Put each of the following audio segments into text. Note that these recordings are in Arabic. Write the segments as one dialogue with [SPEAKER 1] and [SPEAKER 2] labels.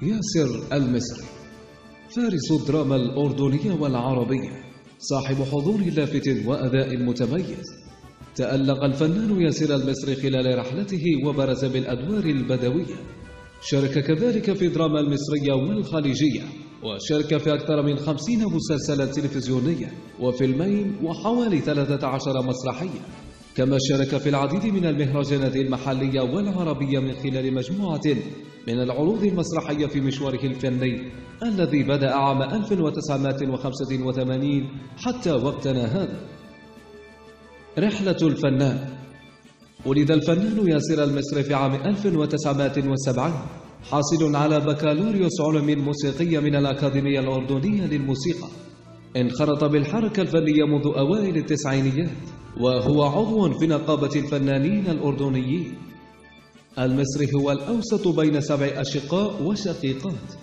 [SPEAKER 1] ياسر المصري فارس الدراما الأردنية والعربية، صاحب حضور لافت وأداء متميز. تألق الفنان ياسر المصري خلال رحلته وبرز بالأدوار البدوية. شارك كذلك في الدراما المصرية والخليجية، وشارك في أكثر من 50 مسلسلا تلفزيونيا وفيلمين وحوالي 13 مسرحية. كما شارك في العديد من المهرجانات المحلية والعربية من خلال مجموعة من العروض المسرحية في مشواره الفني الذي بدأ عام 1985 حتى وقتنا هذا. رحلة الفنان. ولد الفنان ياسر المصري في عام 1970 حاصل على بكالوريوس علوم موسيقية من الأكاديمية الأردنية للموسيقى. انخرط بالحركة الفنية منذ أوائل التسعينيات، وهو عضو في نقابة الفنانين الأردنيين. المصري هو الأوسط بين 7 أشقاء وشقيقات.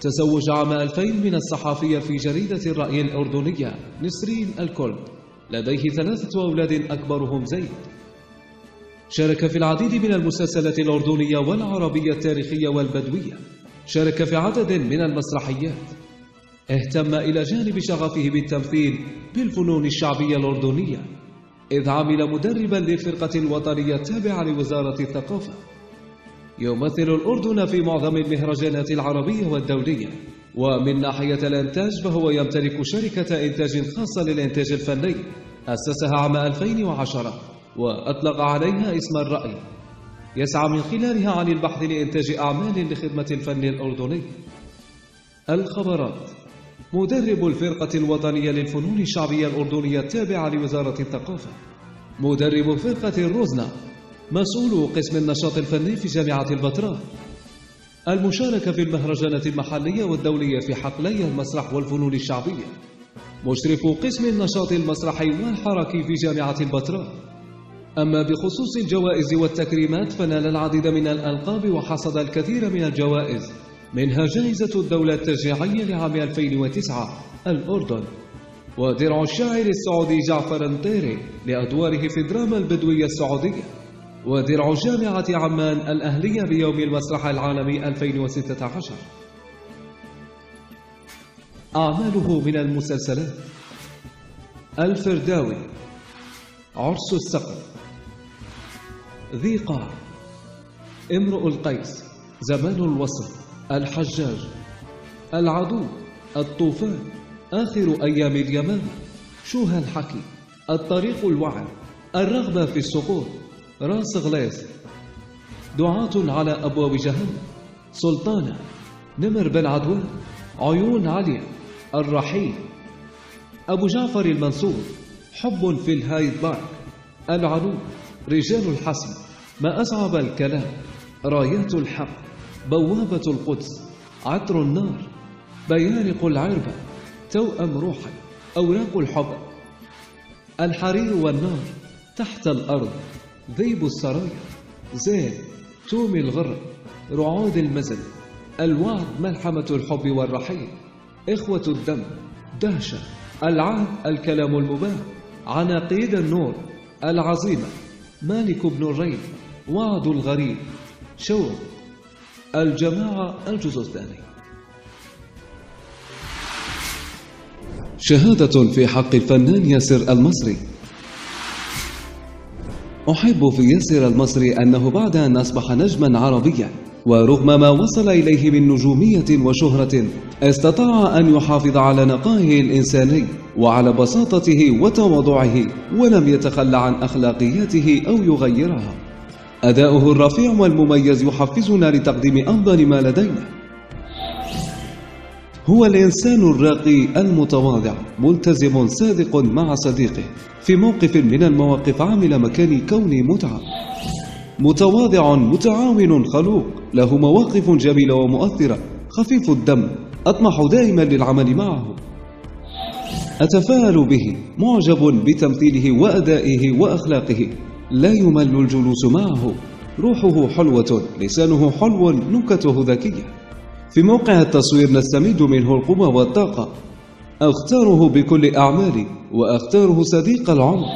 [SPEAKER 1] تزوج عام 2000 من الصحفية في جريدة الرأي الأردنية نسرين الكرد. لديه 3 أولاد أكبرهم زيد. شارك في العديد من المسلسلات الأردنية والعربية التاريخية والبدوية. شارك في عدد من المسرحيات. اهتم إلى جانب شغفه بالتمثيل بالفنون الشعبية الأردنية، إذ عمل مدربا للفرقة الوطنية التابعة لوزارة الثقافة. يمثل الأردن في معظم المهرجانات العربية والدولية. ومن ناحية الإنتاج فهو يمتلك شركة إنتاج خاصة للإنتاج الفني أسسها عام 2010 وأطلق عليها اسم الرأي، يسعى من خلالها عن البحث لإنتاج أعمال لخدمة الفن الأردني. الخبرات. مدرب الفرقة الوطنية للفنون الشعبية الأردنية التابعة لوزارة الثقافة. مدرب فرقة الرزنة. مسؤول قسم النشاط الفني في جامعة البتراء. المشاركة في المهرجانات المحلية والدولية في حقلي المسرح والفنون الشعبية. مشرف قسم النشاط المسرحي والحركي في جامعة البتراء. أما بخصوص الجوائز والتكريمات فنال العديد من الألقاب وحصد الكثير من الجوائز، منها جائزة الدولة التشجيعية لعام 2009 الأردن، ودرع الشاعر السعودي جعفر النطيري لأدواره في الدراما البدوية السعودية، ودرع جامعة عمان الأهلية بيوم المسرح العالمي 2016. أعماله من المسلسلات: الفرداوي، عرس السقف، ذي قاع، امرؤ القيس، زمان الوصل، الحجاج، العدو، الطوفان، آخر أيام اليمامة، شوها الحكي، الطريق الوعد، الرغبة في السقوط، راس غليظ، دعاة على أبواب جهنم، سلطانة، نمر بن عدوان، عيون عليا، الرحيل، أبو جعفر المنصور، حب في الهايد بارك، العنود، رجال الحسم، ما أصعب الكلام، رايات الحق، بوابة القدس، عطر النار، بيارق العربة، توأم روحي، أوراق الحب، الحرير والنار، تحت الأرض، ذيب السرايا، زين، توم الغر، رعود المزن، الوعد، ملحمة الحب والرحيل، إخوة الدم، دهشة، العهد، الكلام المباح، عناقيد النور، العزيمة، مالك بن الريل، وعد الغريب، شوق، الجماعة الجزء الثاني. شهادة في حق الفنان ياسر المصري. أحب في ياسر المصري أنه بعد أن أصبح نجما عربيا، ورغم ما وصل إليه من نجومية وشهرة، استطاع أن يحافظ على نقائه الإنساني وعلى بساطته وتواضعه، ولم يتخلى عن أخلاقياته أو يغيرها. أداؤه الرفيع والمميز يحفزنا لتقديم أفضل ما لدينا. هو الإنسان الراقي المتواضع، ملتزم صادق مع صديقه، في موقف من المواقف عامل مكان كوني متعة، متواضع متعاون خلوق، له مواقف جميلة ومؤثرة، خفيف الدم، أطمح دائما للعمل معه، أتفاءل به، معجب بتمثيله وأدائه وأخلاقه، لا يمل الجلوس معه، روحه حلوة، لسانه حلو، نكته ذكية. في موقع التصوير نستمد منه القوة والطاقة. أختاره بكل أعمالي، وأختاره صديق العمر.